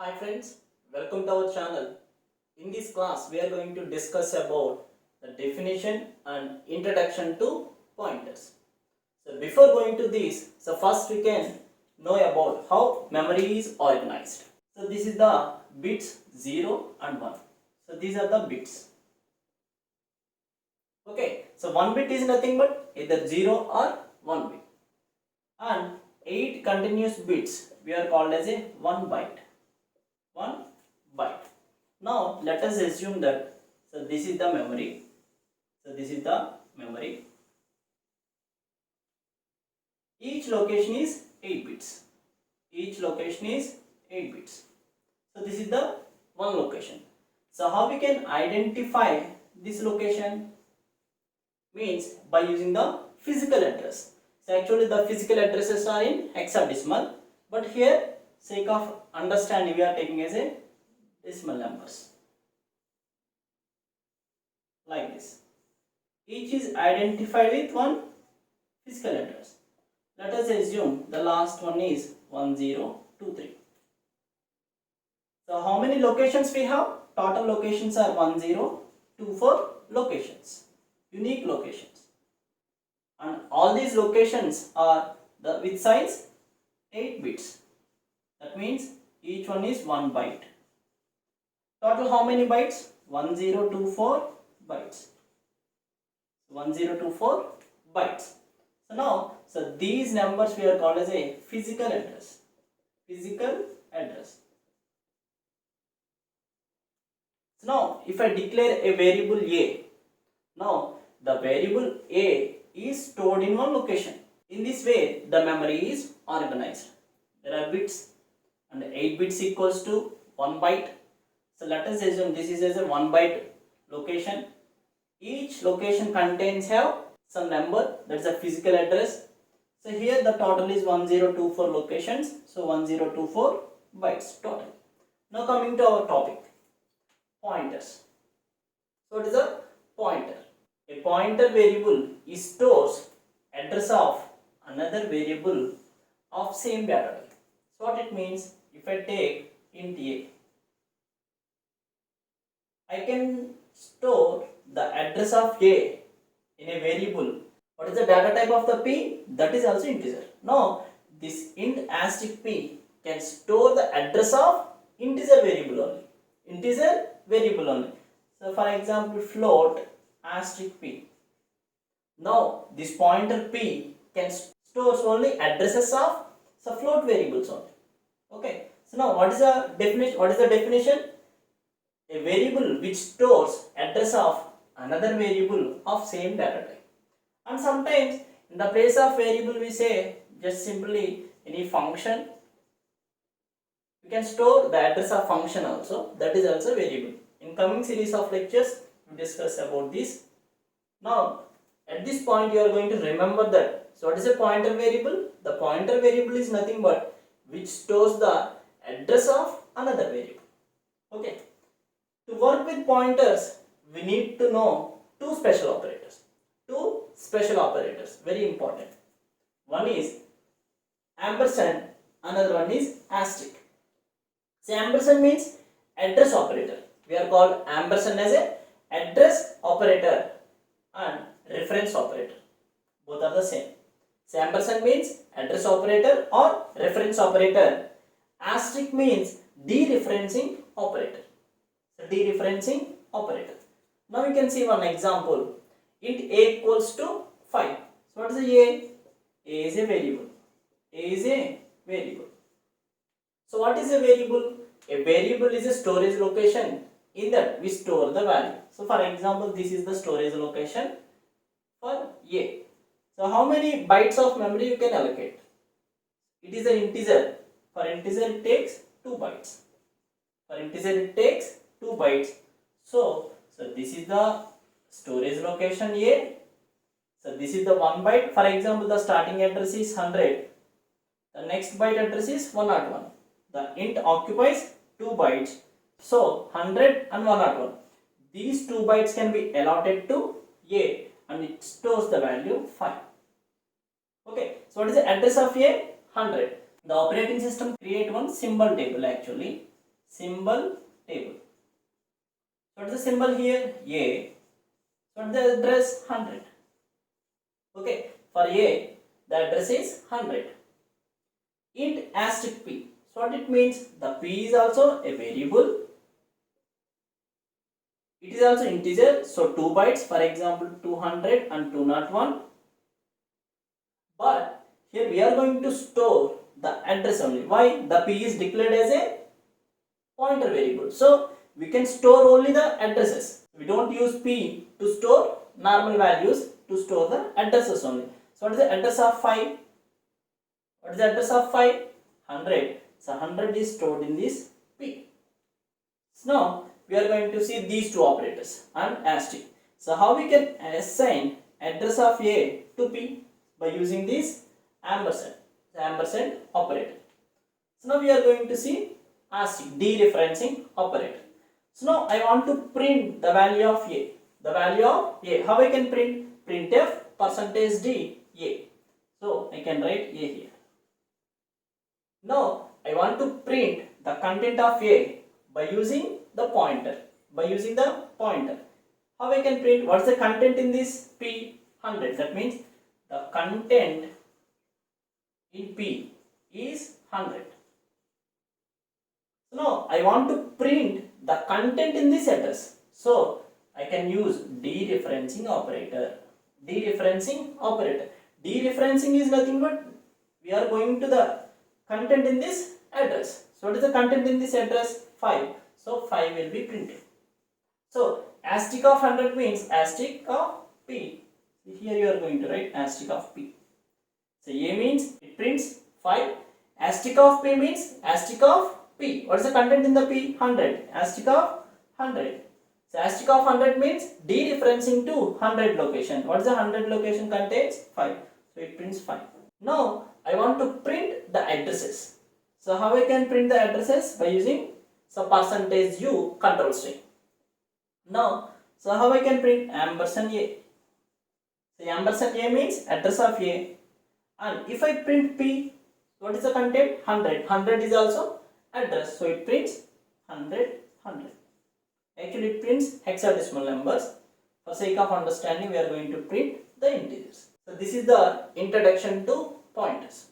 Hi friends, welcome to our channel. In this class, we are going to discuss about the definition and introduction to pointers. So before going to this, first we can know about how memory is organized. So this is the bits 0 and 1. So these are the bits. Okay, so 1 bit is nothing but either 0 or 1 bit. And 8 continuous bits we are called as a 1 byte. 1 byte. Now let us assume that this is the memory. So this is the memory. Each location is 8 bits. Each location is 8 bits. So this is the one location. So how we can identify this location? Means by using the physical address. So actually the physical addresses are in hexadecimal, but here sake of understanding we are taking as a decimal numbers. Like this. Each is identified with one physical address. Let us assume the last one is 1023. So how many locations we have? Total locations are 1024 locations, unique locations. And all these locations are with size 8 bits. That means each one is 1 byte. Total how many bytes? 1024 bytes. 1024 bytes. So now, these numbers we are called as a physical address. Physical address. So now, if I declare a variable a, now the variable a is stored in one location. In this way, the memory is organized. There are bits, and 8 bits equals to 1 byte. So let us assume this is as a 1 byte location. Each location contains some number, that's a physical address. So here the total is 1024 locations, so 1024 bytes total. Now coming to our topic, pointers. So what is a pointer? A pointer variable stores address of another variable of same data type. So what it means, if I take int a, I can store the address of a in a variable. What is the data type of the p? That is also integer. Now this int asterisk p can store the address of integer variable only. Integer variable only. So for example, float asterisk p. Now this pointer p can store only addresses of float variables only. Okay. So now what is the definition? What is the definition? A variable which stores address of another variable of same data type. And sometimes in the place of variable we say just simply any function. We can store the address of function also, that is also variable. In coming series of lectures we discuss about this. Now at this point you are going to remember that. So what is a pointer variable? The pointer variable is nothing but which stores the address of another variable. Okay. To work with pointers, we need to know two special operators. Two special operators, very important. One is ampersand, another one is asterisk. So ampersand means address operator. We are called ampersand as a address operator and reference operator. Both are the same. So ampersand means address operator or reference operator. Asterisk means dereferencing operator. Dereferencing operator. Now we can see one example. Int a equals to 5. So what is the a? A is a variable. A is a variable. So what is a variable? A variable is a storage location. In that we store the value. So for example, this is the storage location for a. So how many bytes of memory you can allocate? It is an integer. For integer it takes 2 bytes. For integer it takes 2 bytes. So this is the storage location a. So this is the 1 byte. For example, the starting address is 100. The next byte address is 101. The int occupies 2 bytes. So 100 and 101. These 2 bytes can be allotted to a and it stores the value 5. Okay. So what is the address of a? 100. The operating system create one symbol table actually. symbol table. What is the symbol here? A. What is the address? 100. Okay, for A, the address is 100. Int asterisk p. So what it means? The p is also a variable. It is also integer. So 2 bytes, for example 200 and 201. But here we are going to store the address only. Why? The p is declared as a pointer variable. So we can store only the addresses. We don't use p to store normal values, to store the addresses only. So what is the address of 5? What is the address of 5? 100. So 100 is stored in this p. So now we are going to see these two operators and asterisk. So how we can assign address of A to p? By using this ampersand, the ampersand operator. So now we are going to see asterisk, dereferencing operator. So now I want to print the value of A. The value of A. How I can print? Printf %d A. So I can write A here. Now I want to print the content of A by using the pointer. By using the pointer. How I can print? What's the content in this P? 100. That means the content in P is 100. So now I want to print the content in this address. So I can use dereferencing operator. Dereferencing operator. Dereferencing is nothing but we are going to the content in this address. So what is the content in this address? 5. So 5 will be printed. So asterisk of 100 means asterisk of P. Here you are going to write asterisk of P. So A means it prints 5. Asterisk of P means asterisk of P. What is the content in the P? 100. Asterisk of 100. So asterisk of 100 means dereferencing to 100 location. What is the 100 location contains? 5. So it prints 5. Now I want to print the addresses. So how I can print the addresses? By using some %u control string. Now, so how I can print ampersand A? So ampersand A means address of A. And if I print P, what is the content? 100. 100 is also address. So it prints 100, 100. Actually it prints hexadecimal numbers. For sake of understanding, we are going to print the integers. So this is the introduction to pointers.